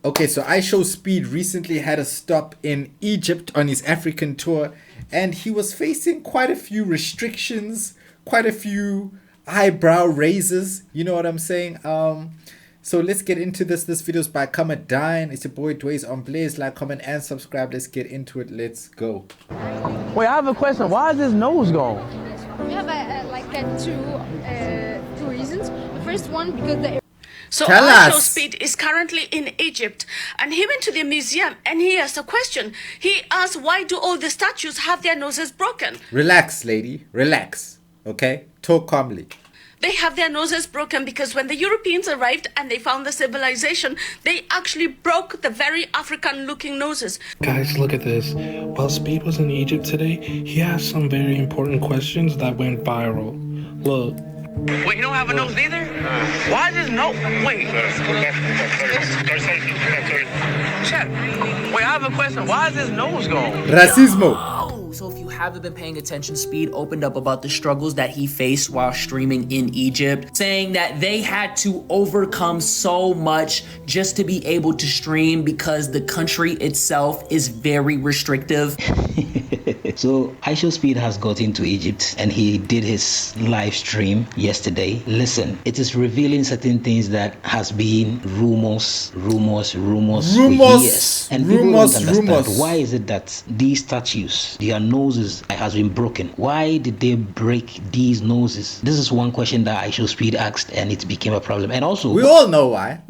Okay, so Showspeed recently had a stop in Egypt on his African tour, and he was facing quite a few restrictions, quite a few eyebrow raises. You know what I'm saying? So let's get into this. This video is by Comment Dine. It's your boy Dways on Blaze. Like, comment, and subscribe. Let's get into it. Let's go. Wait, I have a question. Why is his nose gone? We have two reasons. The first one, because the So Showspeed is currently in Egypt, and he went to the museum and he asked a question. He asked, why do all the statues have their noses broken? Relax, lady. Relax. Okay? Talk calmly. They have their noses broken because when the Europeans arrived and they found the civilization, they actually broke the very African-looking noses. Guys, look at this. While Speed was in Egypt today, he asked some very important questions that went viral. Look. Wait, you don't have a nose either? Why is his nose? Wait. Chef, wait, I have a question. Why is his nose gone? Racismo. So if you haven't been paying attention, Speed opened up about the struggles that he faced while streaming in Egypt, saying that they had to overcome so much just to be able to stream because the country itself is very restrictive. So Showspeed has got into Egypt and he did his live stream yesterday. Listen, it is revealing certain things that has been rumors for years. And people don't understand why is it that these statues, their noses has been broken. Why did they break these noses? This is one question that Showspeed asked and it became a problem. And also, we all know why.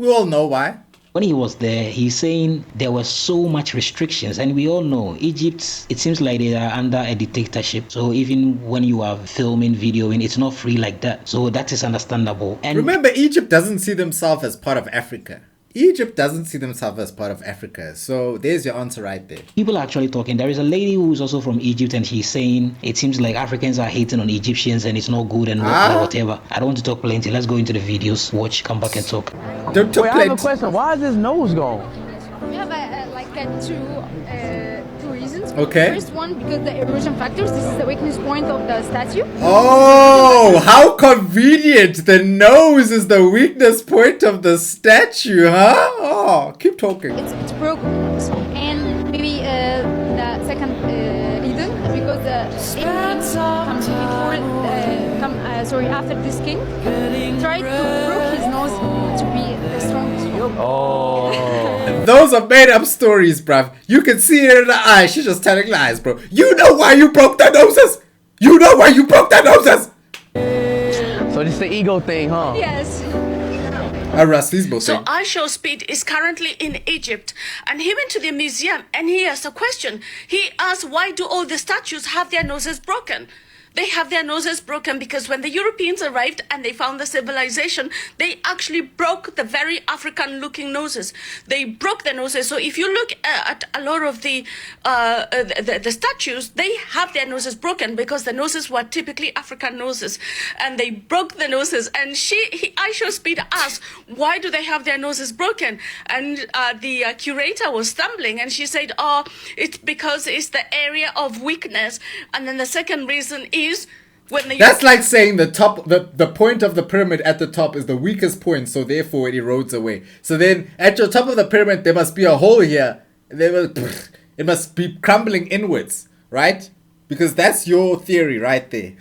When he was there, he's saying there were so much restrictions, and we all know Egypt, it seems like they are under a dictatorship. So even when you are filming, videoing, it's not free like that. So that is understandable. And remember, Egypt doesn't see themselves as part of Africa. Egypt doesn't see themselves as part of Africa. So there's your answer right there. People are actually talking. There is a lady who is also from Egypt and she's saying it seems like Africans are hating on Egyptians and it's not good and whatever. I don't want to talk plenty. Let's go into the videos. Watch, come back and talk. Don't talk Wait, plenty. I have a question. Why is his nose gone? we have two reasons. Okay. The first one, because the erosion factors. This is the weakness point of the statue. Oh, how convenient. The nose is the weakness point of the statue, huh? Oh, keep talking. It's broken. And maybe the second reason, because the after this king tried to broke his nose to be the strongest. Oh. Those are made up stories, bruv. You can see it in the eye. She's just telling lies, bro. You know why you broke their noses? You know why you broke their noses? So this is the ego thing, huh? Yes. A racismo So thing. Showspeed is currently in Egypt, and he went to the museum and he asked a question. He asked, why do all the statues have their noses broken? They have their noses broken because when the Europeans arrived and they found the civilization, they actually broke the very African-looking noses. They broke the noses. So if you look at a lot of the statues, they have their noses broken because the noses were typically African noses, and they broke the noses. And Showspeed asked, why do they have their noses broken? And the curator was stumbling, and she said, oh, it's because it's the area of weakness. And then the second reason is when That's like saying the point of the pyramid at the top is the weakest point, so therefore it erodes away. So then at your top of the pyramid there must be a hole here. It must be crumbling inwards, right? Because that's your theory right there.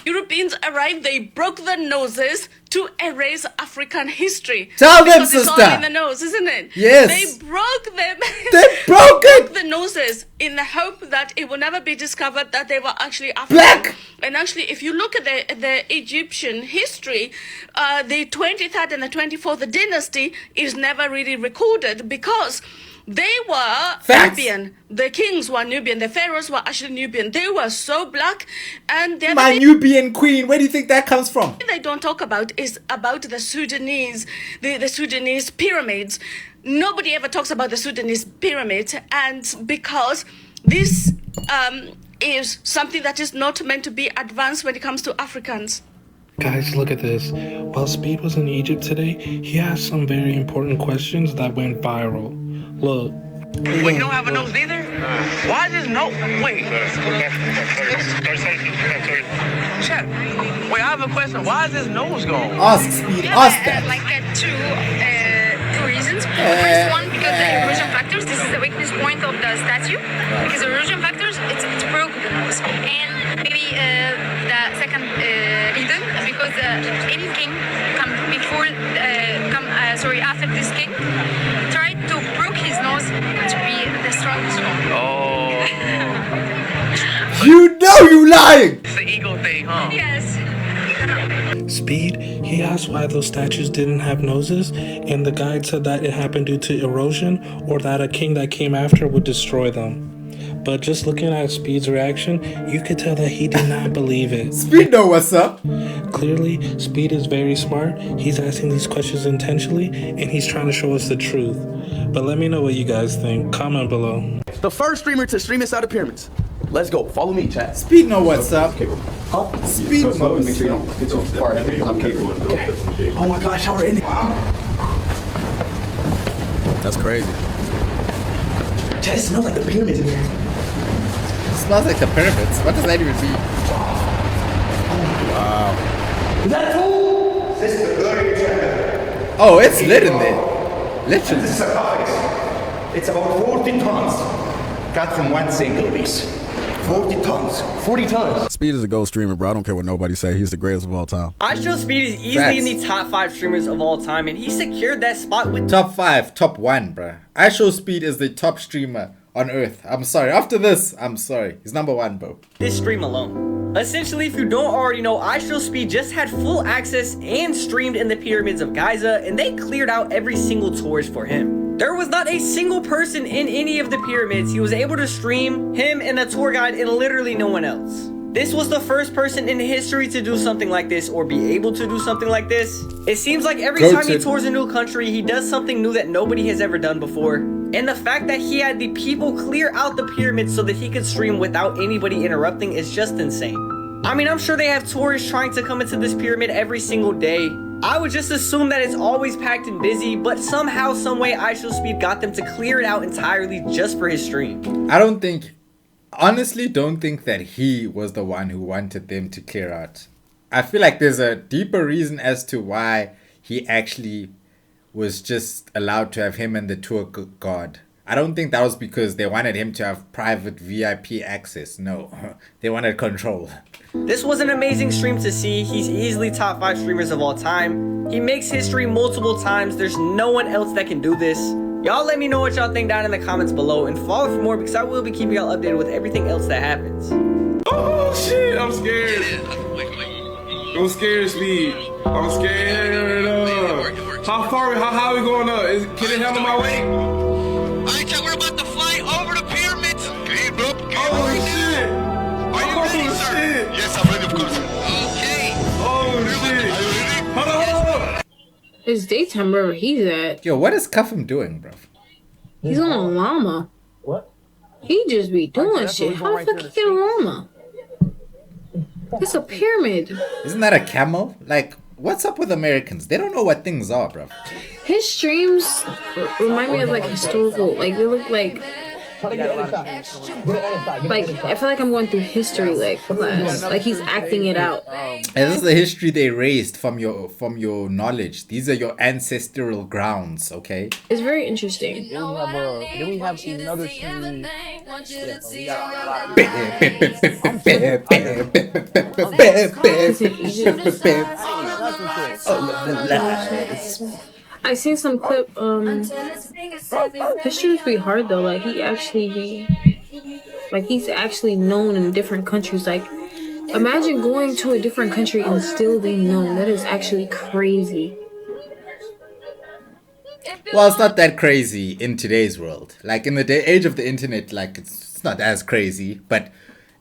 Europeans arrived, they broke the noses to erase African history. Tell them, because it's sister. all in the nose, isn't it? Yes. They broke them. They broke it. The noses in the hope that it will never be discovered that they were actually African. Black. And actually, if you look at the Egyptian history, the 23rd and the 24th dynasty is never really recorded because they were Nubian. The kings were Nubian. The pharaohs were actually Nubian. They were so black, and my Nubian queen. Where do you think that comes from? They don't talk about is about the Sudanese, the Sudanese pyramids. Nobody ever talks about the Sudanese pyramids, and because this is something that is not meant to be advanced when it comes to Africans. Guys, look at this. While Speed was in Egypt today, he asked some very important questions that went viral. Look. Wait, you don't have a nose either? Why is his nose? Wait. Chef, wait, I have a question. Why is his nose gone? Ask Speed, ask that. Two reasons. The first one, No, you lying! It's the ego thing, huh? Yes. Speed, he asked why those statues didn't have noses, and the guide said that it happened due to erosion or that a king that came after would destroy them. But just looking at Speed's reaction, you could tell that he did not believe it. Speed know what's up. Clearly, Speed is very smart. He's asking these questions intentionally, and he's trying to show us the truth. But let me know what you guys think. Comment below. The first streamer to stream inside the pyramids. Let's go. Follow me, chat. Speed know what's up. Huh? Speed knows. Make sure you don't get too far. I'm capable. Okay. Oh my gosh, how we're in it. That's crazy. Chat, it smells like the pyramids in here. It smells like the pyramids. What does that even mean? Is that cool? This is the blurry chamber. Oh, it's lit in there. Literally. This is a box. It's about 40 tons. Cut from one single piece. 40 tons. 40 tons. Speed is a GOAT streamer, bro. I don't care what nobody say. He's the greatest of all time. Showspeed is easily in the top 5 streamers of all time, and he secured that spot with Top 5, top 1, bruh. Showspeed is the top streamer on earth. I'm sorry. After this, I'm sorry. He's number 1, bro. this stream alone. Essentially, if you don't already know, Showspeed just had full access and streamed in the pyramids of Giza, and they cleared out every single tourist for him. There was not a single person in any of the pyramids. He was able to stream, him and the tour guide, and literally no one else. This was the first person in history to do something like this or be able to do something like this. It seems like every time he tours a new country, he does something new that nobody has ever done before. And the fact that he had the people clear out the pyramids so that he could stream without anybody interrupting is just insane. I mean, I'm sure they have tourists trying to come into this pyramid every single day. I would just assume that it's always packed and busy, but somehow, someway, Showspeed got them to clear it out entirely just for his stream. Honestly don't think that he was the one who wanted them to clear out. I feel like there's a deeper reason as to why he actually was just allowed to have him and the tour guide. I don't think that was because they wanted him to have private VIP access. No, they wanted control. This was an amazing stream to see. He's easily top 5 streamers of all time. He makes history multiple times. There's no one else that can do this. Y'all let me know what y'all think down in the comments below and follow for more because I will be keeping y'all updated with everything else that happens. Oh shit, I'm scared. I'm scared, Speed. I'm scared. How far, how high are we going up? Can it handle my weight? Alright, chat, we're about to fly over the pyramids. Okay, bro. Oh shit. Are you ready, sir? Yes, I'm ready, of course. Okay. Oh shit. Are you ready? Hold on. It's daytime wherever he's at. Yo, what is Cuffham doing, bro? He's on a llama. What? He just be doing shit. How the fuck he get a llama? It's a pyramid. Isn't that a camel? Like, what's up with Americans? They don't know what things are, bro. His streams remind me of like historical, like they look like I feel like I'm going through history like class. Like he's acting it out. And this is the history they erased from your knowledge. These are your ancestral grounds, okay? It's very interesting. Then we have another stream. I seen some clip. His streams be hard though. Like he's actually known in different countries. Like, imagine going to a different country and still being known. That is actually crazy. Well, it's not that crazy in today's world. Like in the age of the internet, like it's not as crazy. But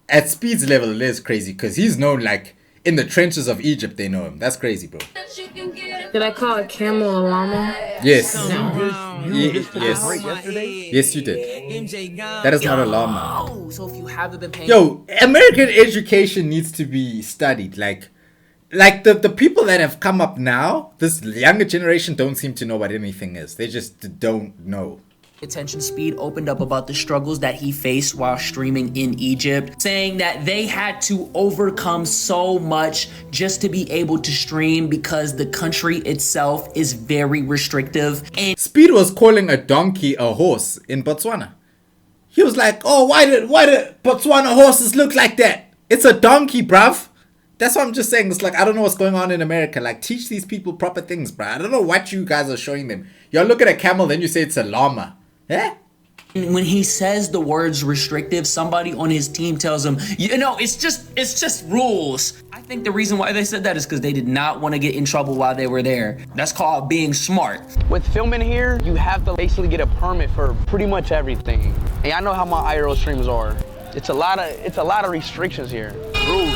at Speed's level, it is crazy because he's known like in the trenches of Egypt. They know him. That's crazy, bro. Did I call a camel a llama? Yes. No. Yes, you did. That is not a llama. So if you haven't been paying Yo, American education needs to be studied. Like the people that have come up now, this younger generation don't seem to know what anything is. They just don't know. attention, Speed opened up about the struggles that he faced while streaming in Egypt, saying that they had to overcome so much just to be able to stream because the country itself is very restrictive. And Speed was calling a donkey a horse in Botswana. He was like, oh, why did Botswana horses look like that? It's a donkey, bruv. That's what I'm just saying. It's like, I don't know what's going on in America. Like, teach these people proper things, bruh. I don't know what you guys are showing them. Y'all look at a camel, then you say it's a llama. Eh? When he says the words restrictive, somebody on his team tells him, you know, it's just rules. I think the reason why they said that is because they did not want to get in trouble while they were there. That's called being smart. With filming here, you have to basically get a permit for pretty much everything. And I know how my IRL streams are. It's a lot of restrictions here. Rules.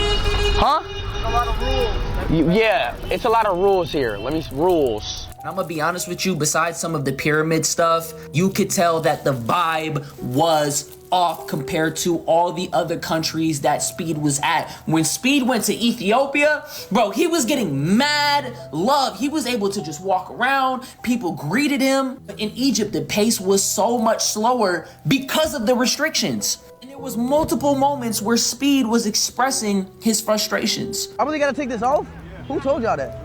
Huh? A lot of rules. Yeah, it's a lot of rules here. Rules. I'm gonna be honest with you, besides some of the pyramid stuff, you could tell that the vibe was off compared to all the other countries that Speed was at. When Speed went to Ethiopia, bro, he was getting mad love. He was able to just walk around, people greeted him. In Egypt, the pace was so much slower because of the restrictions. And there was multiple moments where Speed was expressing his frustrations. I really gotta take this off? Who told y'all that?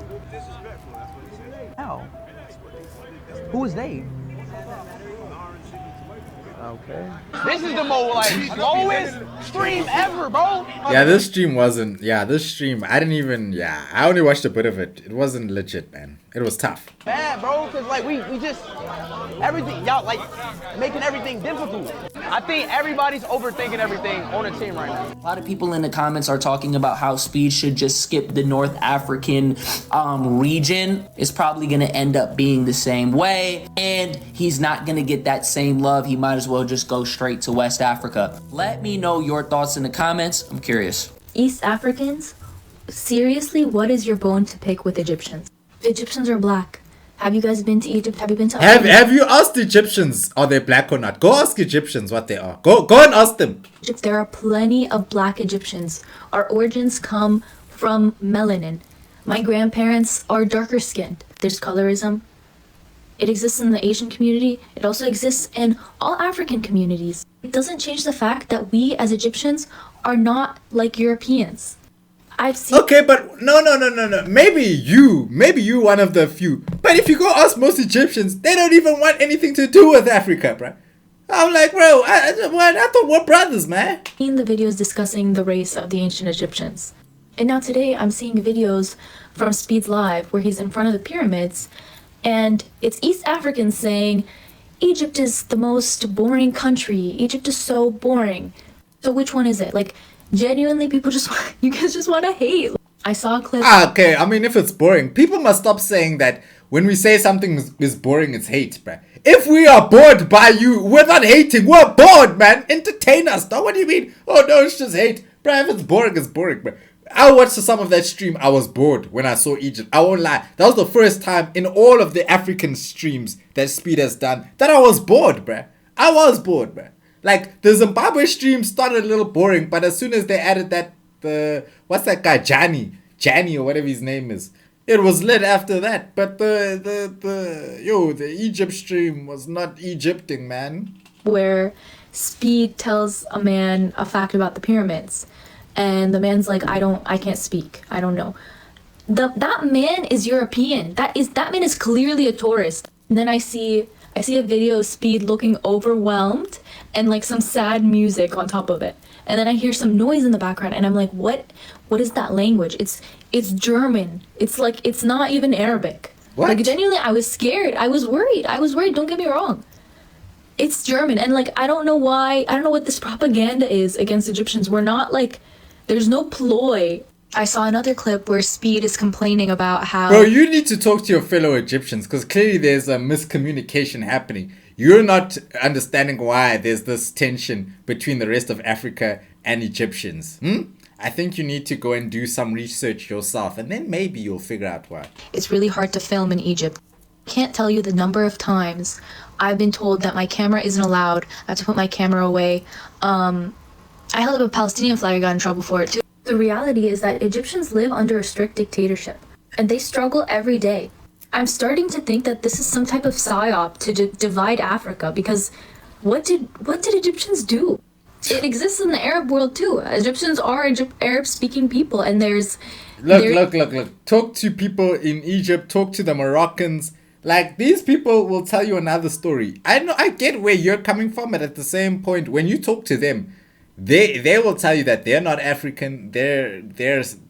How? Who is they? Okay. This is the most like slowest stream ever, bro. Yeah, this stream wasn't. Yeah, this stream. I didn't even. Yeah, I only watched a bit of it. It wasn't legit, man. It was tough. Bad, bro, cause like we just everything y'all like making everything difficult. I think everybody's overthinking everything on the team right now. A lot of people in the comments are talking about how Speed should just skip the North African region. It's probably gonna end up being the same way, and he's not gonna get that same love. He might as well just go straight to West Africa. Let me know your thoughts in the comments. I'm curious. East Africans? Seriously, what is your bone to pick with Egyptians? Egyptians are black. Have you guys been to Egypt? Have you been to Have you asked Egyptians are they black or not? Go ask Egyptians what they are. Go and ask them. There are plenty of black Egyptians. Our origins come from melanin. My grandparents are darker skinned. There's colorism. It exists in the Asian community. It also exists in all African communities. It doesn't change the fact that we as Egyptians are not like Europeans. I've seen. Okay, but no. Maybe you one of the few. But if you go ask most Egyptians, they don't even want anything to do with Africa, bro. I'm like, bro, I thought we're brothers, man. Seen the videos discussing the race of the ancient Egyptians. And now today I'm seeing videos from Speed's Live where he's in front of the pyramids and it's East Africans saying, Egypt is the most boring country. Egypt is so boring. So which one is it? Like, genuinely, people you guys just want to hate. I saw a clip. Okay, I mean, if it's boring, people must stop saying that when we say something is boring, it's hate, bruh. If we are bored by you, we're not hating, we're bored, man. Entertain us, dog. What do you mean? Oh, no, it's just hate. Bruh, if it's boring, bruh. I watched some of that stream. I was bored when I saw Egypt. I won't lie. That was the first time in all of the African streams that Speed has done that I was bored, bruh. I was bored, bruh. Like, the Zimbabwe stream started a little boring, but as soon as they added that, what's that guy, Jani or whatever his name is, it was lit after that. But the Egypt stream was not Egypting, man. Where Speed tells a man a fact about the pyramids, and the man's like, I can't speak, I don't know. That man is European. That man is clearly a tourist. And then I see a video of Speed looking overwhelmed and like some sad music on top of it. And then I hear some noise in the background and I'm like, what is that language? It's German. It's like, it's not even Arabic. What? Like, genuinely, I was scared. I was worried. Don't get me wrong. It's German. And like, I don't know why. I don't know what this propaganda is against Egyptians. We're not like, there's no ploy. I saw another clip where Speed is complaining about how... Bro, you need to talk to your fellow Egyptians because clearly there's a miscommunication happening. You're not understanding why there's this tension between the rest of Africa and Egyptians. I think you need to go and do some research yourself and then maybe you'll figure out why. It's really hard to film in Egypt. Can't tell you the number of times I've been told that my camera isn't allowed. I have to put my camera away. I held up a Palestinian flag. I got in trouble for it too. The reality is that Egyptians live under a strict dictatorship and they struggle every day. I'm starting to think that this is some type of psyop to divide Africa because what did Egyptians do? It exists in the Arab world too. Egyptians are Arab-speaking people, and there's... Look. Talk to people in Egypt. Talk to the Moroccans. Like, these people will tell you another story. I get where you're coming from, but at the same point, when you talk to them, they will tell you that they're not African. They're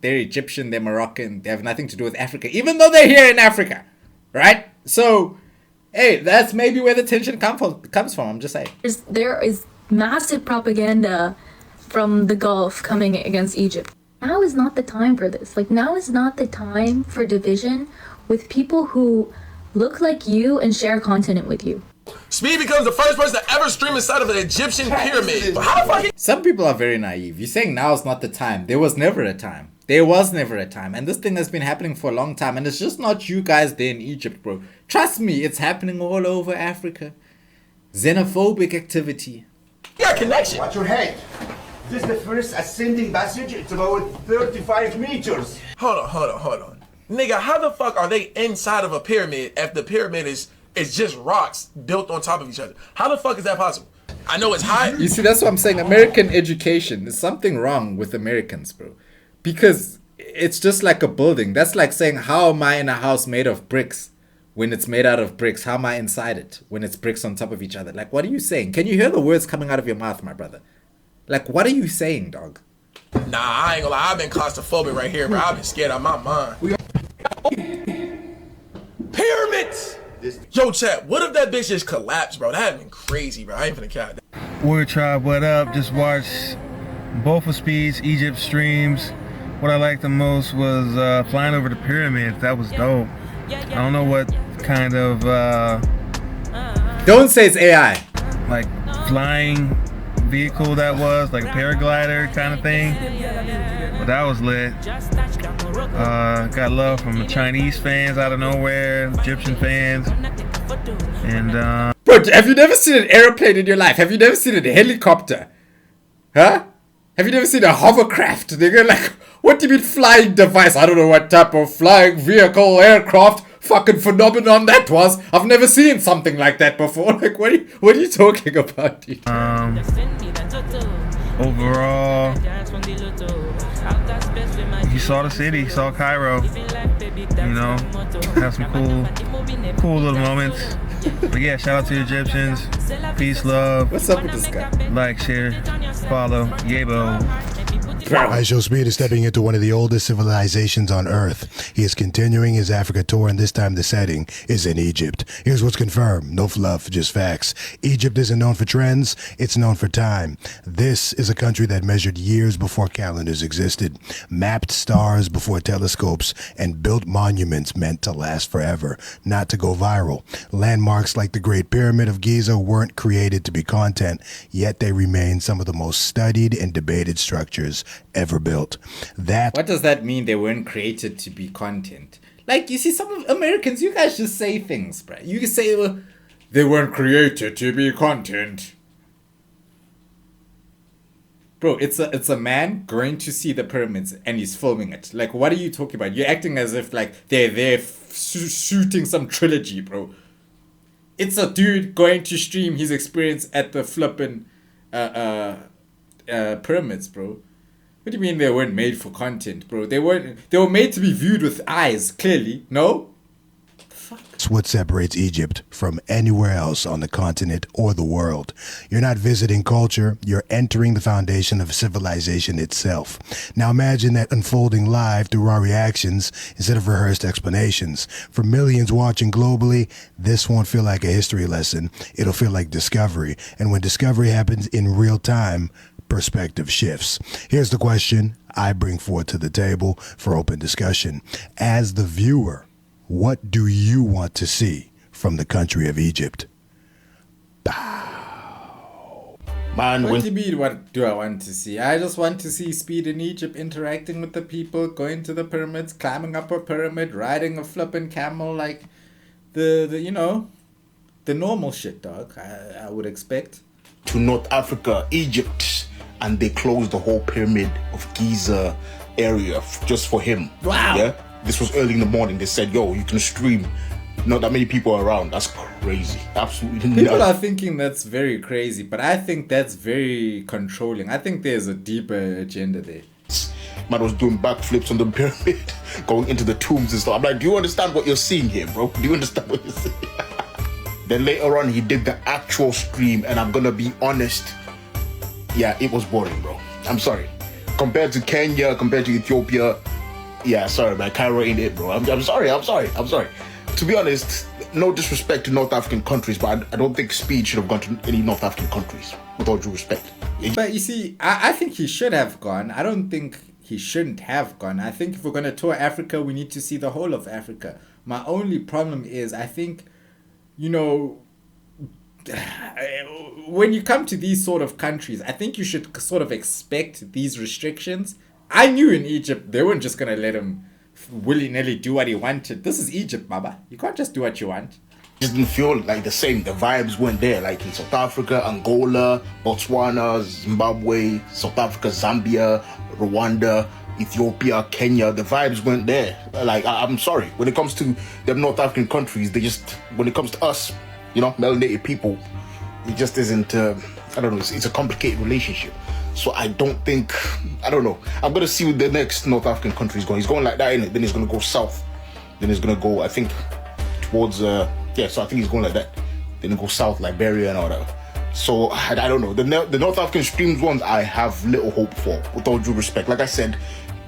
Egyptian. They're Moroccan. They have nothing to do with Africa, even though they're here in Africa, right? So Hey, that's maybe where the tension comes from. I'm just saying. There is massive propaganda from the Gulf coming against Egypt. Now is not the time for this. Like, now is not the time for division with people who look like you and share content with you. Speed becomes the first person to ever stream inside of an Egyptian pyramid. How the fuck? Some people are very naive. You're saying now is not the time. There was never a time. There was never a time. And this thing has been happening for a long time. And it's just not you guys there in Egypt, bro. Trust me, it's happening all over Africa. Xenophobic activity. Yeah, connection. Watch your head. This is the first ascending passage. It's about 35 meters. Hold on. Nigga, how the fuck are they inside of a pyramid if the pyramid is just rocks built on top of each other? How the fuck is that possible? I know it's high. You see, that's what I'm saying. American education. There's something wrong with Americans, bro. Because it's just like a building. That's like saying, how am I in a house made of bricks when it's made out of bricks? How am I inside it when it's bricks on top of each other? Like, what are you saying? Can you hear the words coming out of your mouth, my brother? Like, what are you saying, dog? Nah, I ain't gonna lie. I've been claustrophobic right here, bro. I've been scared out of my mind. Pyramids! Yo, chat, what if that bitch just collapsed, bro? That'd been crazy, bro. I ain't finna count that. Warrior Tribe, what up? Just watched both of Speed's Egypt streams. What I liked the most was flying over the pyramids. That was dope. I don't know what kind of... Don't say it's AI. Like, flying vehicle that was, like a paraglider kind of thing. But that was lit. Got love from the Chinese fans out of nowhere, Egyptian fans. And bro, have you never seen an airplane in your life? Have you never seen a helicopter? Huh? Have you never seen a hovercraft? Nigga, like, what do you mean flying device? I don't know what type of flying vehicle, aircraft, fucking phenomenon that was. I've never seen something like that before. Like, what are you talking about, dude? Overall, you saw the city, saw Cairo. You know, have some cool little moments. But yeah, shout out to the Egyptians. Peace, love. What's up with this guy? Like, share, follow, Yabo. Showspeed is stepping into one of the oldest civilizations on Earth. He is continuing his Africa tour, and this time the setting is in Egypt. Here's what's confirmed. No fluff, just facts. Egypt isn't known for trends, it's known for time. This is a country that measured years before calendars existed, mapped stars before telescopes, and built monuments meant to last forever, not to go viral. Landmarks like the Great Pyramid of Giza weren't created to be content, yet they remain some of the most studied and debated structures ever built. What does that mean? They weren't created to be content? Like, you see, some of Americans, you guys just say things, bro. You can say, well, they weren't created to be content. Bro, it's a man going to see the pyramids and he's filming it. Like, what are you talking about? You're acting as if, like, they're there shooting some trilogy, bro. It's a dude going to stream his experience at the flippin' pyramids, bro. What do you mean they weren't made for content, bro? They were made to be viewed with eyes, clearly. No? It's what separates Egypt from anywhere else on the continent or the world. You're not visiting culture, you're entering the foundation of civilization itself. Now imagine that unfolding live through our reactions instead of rehearsed explanations. For millions watching globally, this won't feel like a history lesson. It'll feel like discovery. And when discovery happens in real time, perspective shifts. Here's the question I bring forward to the table for open discussion. As the viewer, what do you want to see from the country of Egypt? Man, what do you mean, what do I want to see? I just want to see Speed in Egypt interacting with the people, going to the pyramids, climbing up a pyramid, riding a flippin' camel, like the you know, the normal shit, dog, I would expect. To North Africa, Egypt, and they closed the whole pyramid of Giza area just for him. Wow. Yeah? This was early in the morning. They said, yo, you can stream. Not that many people are around. That's crazy. Absolutely nuts. People are thinking that's very crazy, but I think that's very controlling. I think there's a deeper agenda there. Man was doing backflips on the pyramid, going into the tombs and stuff. I'm like, do you understand what you're seeing here, bro? Do you understand what you're seeing? Then later on, he did the actual stream, and I'm gonna be honest. Yeah, it was boring, bro. I'm sorry. Compared to Kenya, compared to Ethiopia, yeah, sorry, man. Cairo ain't it, bro. I'm sorry. To be honest, no disrespect to North African countries, but I don't think Speed should have gone to any North African countries, with all due respect. But you see, I think he should have gone. I don't think he shouldn't have gone. I think if we're going to tour Africa, we need to see the whole of Africa. My only problem is, I think, you know, when you come to these sort of countries, I think you should sort of expect these restrictions. I knew in Egypt, they weren't just going to let him willy-nilly do what he wanted. This is Egypt, Baba. You can't just do what you want. It just didn't feel like the same. The vibes weren't there. Like in South Africa, Angola, Botswana, Zimbabwe, South Africa, Zambia, Rwanda, Ethiopia, Kenya, the vibes weren't there. Like, I'm sorry. When it comes to them North African countries, when it comes to us, you know, melanated people, it just isn't, I don't know, it's a complicated relationship. So I don't know. I'm going to see what the next North African country is going. He's going like that, innit? Then he's going to go south. Then he's going to go, I think, towards, so I think he's going like that. Then he'll go south, Liberia and all that. So I don't know. The North African streams ones, I have little hope for, with all due respect. Like I said,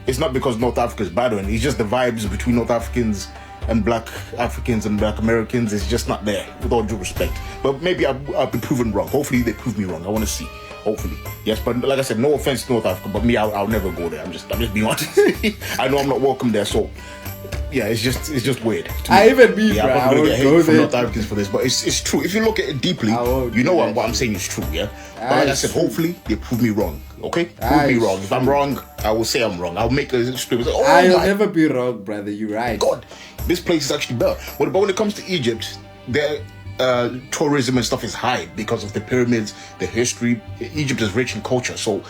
it's not because North Africa is bad or anything. It's just the vibes between North Africans and Black Africans and Black Americans is just not there, with all due respect. But maybe I'll be proven wrong. Hopefully they prove me wrong. I want to see. Hopefully. Yes, but like I said, no offense to North Africa, but me, I'll never go there. I'm just being honest. I know I'm not welcome there, so yeah, it's just weird. I even mean, yeah, bro, I'm not gonna get hate from there. North Africans for this, but it's true. If you look at it deeply, you know what I'm saying is true, yeah? But like I said, hopefully they prove me wrong, okay? Prove me wrong. If I'm wrong, I will say I'm wrong. I'll make a script. I'll never be wrong, brother. You're right. God, this place is actually better. But when it comes to Egypt, their tourism and stuff is high because of the pyramids, the history. Egypt is rich in culture. So,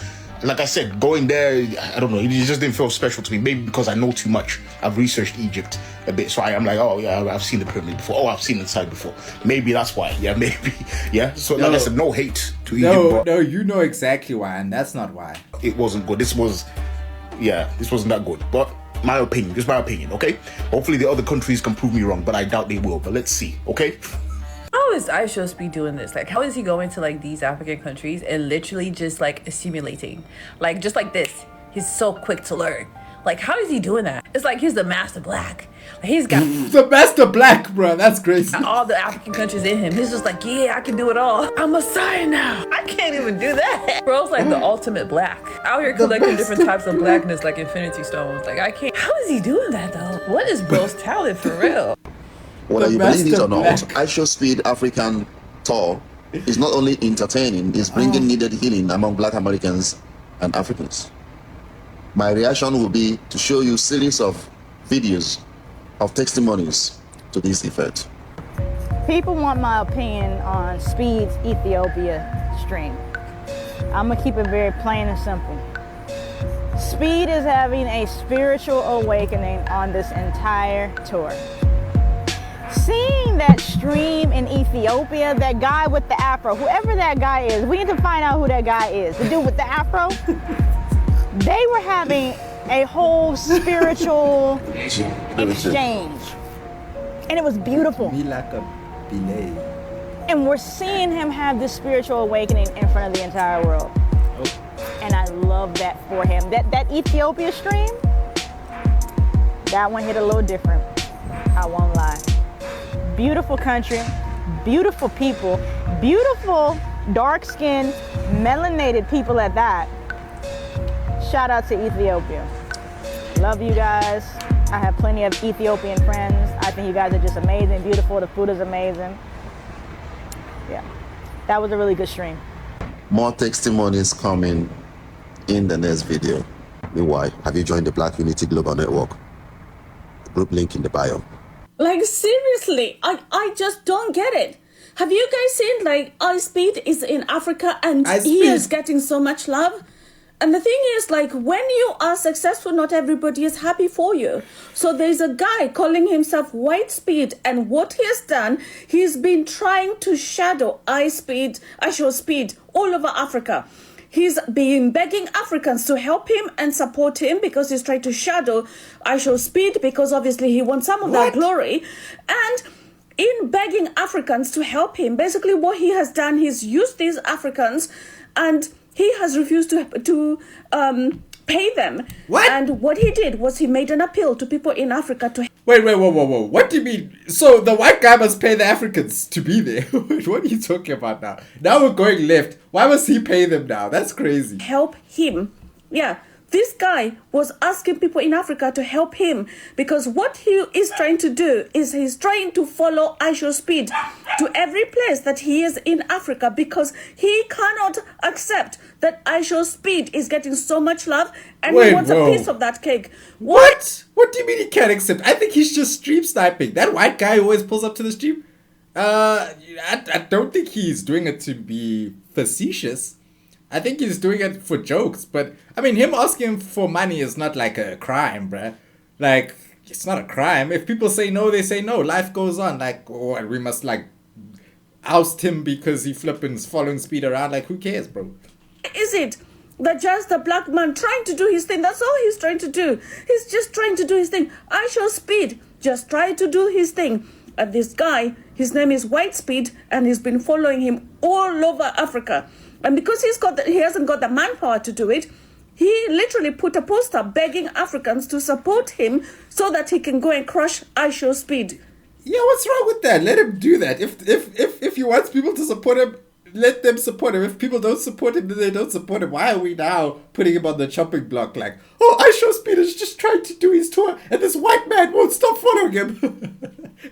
like I said, going there, I don't know, it just didn't feel special to me. Maybe because I know too much. I've researched Egypt a bit, so I'm like, oh yeah, I've seen the pyramid before. Oh, I've seen inside before. Maybe that's why. Yeah, maybe. Yeah. So like I said, no hate to Egypt. No, you know exactly why, and that's not why. It wasn't good. This wasn't that good. But my opinion, just my opinion. Okay. Hopefully the other countries can prove me wrong, but I doubt they will. But let's see. Okay. How is Showspeed doing this? Like, how is he going to like these African countries and literally just like assimilating, like just like this? He's so quick to learn. Like, how is he doing that? It's like he's the master black. Like, he's got the master black, bro. That's crazy. All the African countries in him. He's just like, yeah, I can do it all. I'm Messiah now. I can't even do that. Bro's like the ultimate black. Out here collecting different types of blackness, like infinity stones. Like, I can't. How is he doing that though? What is bro's talent for real? Whether you believe it or not, Showspeed African Tour is not only entertaining, it's bringing needed healing among Black Americans and Africans. My reaction will be to show you series of videos of testimonies to this effect. People want my opinion on Speed's Ethiopia stream. I'm gonna keep it very plain and simple. Speed is having a spiritual awakening on this entire tour. Seeing that stream in Ethiopia, that guy with the afro, whoever that guy is, we need to find out who that guy is. The dude with the afro, they were having a whole spiritual exchange. And it was beautiful. And we're seeing him have this spiritual awakening in front of the entire world. And I love that for him. That Ethiopia stream, that one hit a little different. I won't lie. Beautiful country, beautiful people, beautiful dark-skinned, melanated people at that. Shout out to Ethiopia. Love you guys. I have plenty of Ethiopian friends. I think you guys are just amazing, beautiful. The food is amazing. Yeah, that was a really good stream. More testimonies coming in the next video. Meanwhile, have you joined the Black Unity Global Network? The group link in the bio. Like, seriously, I just don't get it. Have you guys seen, like, iSpeed is in Africa and he is getting so much love? And the thing is, like, when you are successful, not everybody is happy for you. So there's a guy calling himself White Speed, and what he has done, he's been trying to shadow Showspeed all over Africa. He's been begging Africans to help him and support him because he's trying to shadow Showspeed because obviously he wants some of that glory. And in begging Africans to help him, basically what he has done, he's used these Africans and he has refused to pay them. What? And what he did was he made an appeal to people in Africa to Wait, whoa. What do you mean? So the white guy must pay the Africans to be there? What are you talking about now? Now we're going left. Why must he pay them now? That's crazy. Help him. Yeah. This guy was asking people in Africa to help him because what he is trying to do is he's trying to follow Showspeed to every place that he is in Africa because he cannot accept that Showspeed is getting so much love and he wants a piece of that cake. What? What do you mean he can't accept? I think he's just stream sniping. That white guy who always pulls up to the stream. I don't think he's doing it to be facetious. I think he's doing it for jokes, but I mean, him asking for money is not like a crime, bruh. Like, it's not a crime. If people say no, they say no. Life goes on. Like, what, we must like oust him because he flipping's following Speed around. Like, who cares, bro? Is it that just the black man trying to do his thing? That's all he's trying to do. He's just trying to do his thing. Showspeed just try to do his thing. And this guy, his name is White Speed, and he's been following him all over Africa. And because he hasn't got the manpower to do it, he literally put a poster begging Africans to support him so that he can go and crush Showspeed. Yeah, what's wrong with that? Let him do that. If he wants people to support him, let them support him. If people don't support him, then they don't support him. Why are we now putting him on the chopping block? Like, Showspeed is just trying to do his tour, and this white man won't stop following him.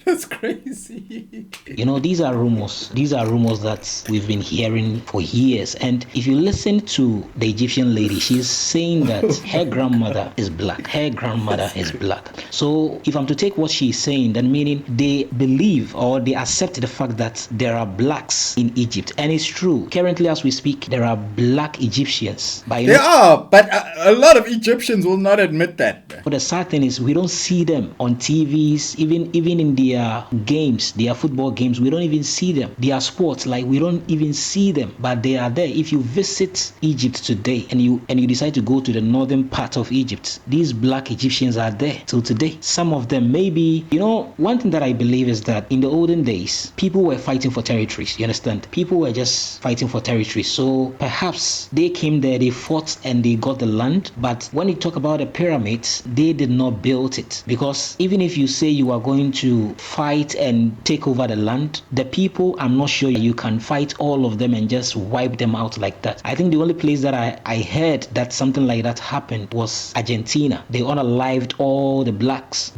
That's crazy. You know, these are rumors. These are rumors that we've been hearing for years. And if you listen to the Egyptian lady, she's saying that her grandmother is black. Her grandmother is black. So if I'm to take what she's saying, then meaning they believe or they accept the fact that there are blacks in Egypt. And it's true. Currently, as we speak, there are black Egyptians. But a lot of Egyptians will not admit that. But the sad thing is we don't see them on TVs, even in their games, their football games, we don't even see them. Their sports, like we don't even see them, but they are there. If you visit Egypt today and you decide to go to the northern part of Egypt, these black Egyptians are there till today. Some of them maybe, you know, one thing that I believe is that in the olden days, people were fighting for territories. You understand? People were just fighting for territories. So perhaps they came there, they fought and they got the land. But when you talk about the pyramids, they did not build it, because even if you say you are going to fight and take over the land, the people, I'm not sure you can fight all of them and just wipe them out like that. I think the only place that I heard that something like that happened was Argentina. They unalived all the blacks.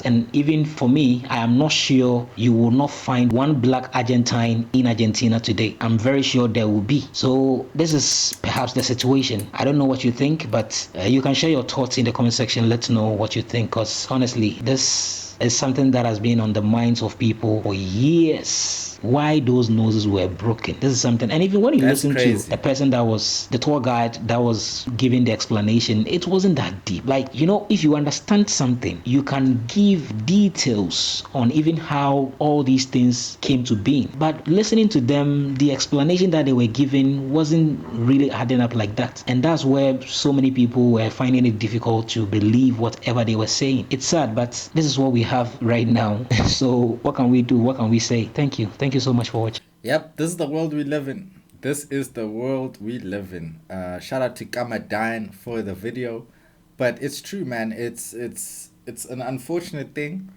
And even for me, I am not sure you will not find one black Argentine in Argentina today. I'm very sure there will be. So this is perhaps the situation. I don't know what you think, but you can share your thoughts in the comment section. Let's know what you think, because honestly, this is something that has been on the minds of people for years. Why those noses were broken. This is something. And even when you listen to the person that was the tour guide that was giving the explanation, it wasn't that deep. Like, you know, if you understand something, you can give details on even how all these things came to being. But listening to them, the explanation that they were giving wasn't really adding up like that. And that's where so many people were finding it difficult to believe whatever they were saying. It's sad, but this is what we have right now. So what can we do? What can we say? Thank you. Thank you so much for watching. Yep, this is the world we live in. This is the world we live in. Shout out to Kamadine for the video. But it's true, man. It's an unfortunate thing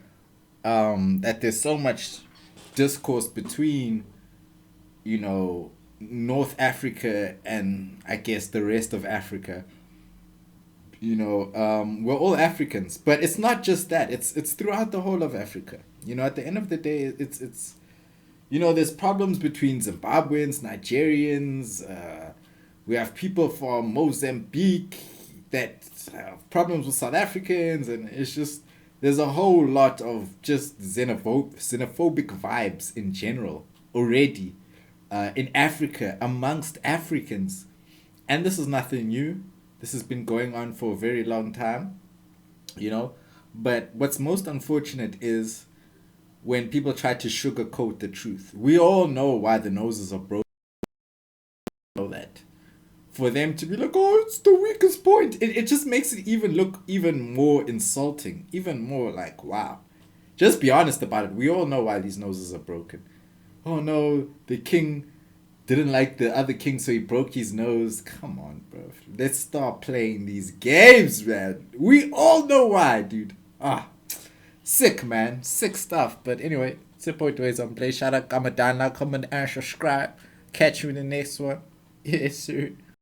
that there's so much discourse between, you know, North Africa and I guess the rest of Africa. You know, we're all Africans, but it's not just that. It's throughout the whole of Africa. You know, at the end of the day, it's you know, there's problems between Zimbabweans, Nigerians. We have people from Mozambique that have problems with South Africans, and it's just there's a whole lot of just xenophobic vibes in general already in Africa amongst Africans, and this is nothing new. This has been going on for a very long time, you know. But what's most unfortunate is when people try to sugarcoat the truth. We all know why the noses are broken. Know that. For them to be like, oh, it's the weakest point. It just makes it even look even more insulting. Even more like, wow. Just be honest about it. We all know why these noses are broken. Oh no, the king didn't like the other king, so he broke his nose. Come on, bro. Let's start playing these games, man. We all know why, dude. Sick, man. Sick stuff. But anyway, it's your boy Dway's on Play. Shout out, comment down, like, comment, and subscribe. Catch you in the next one. Yes, sir.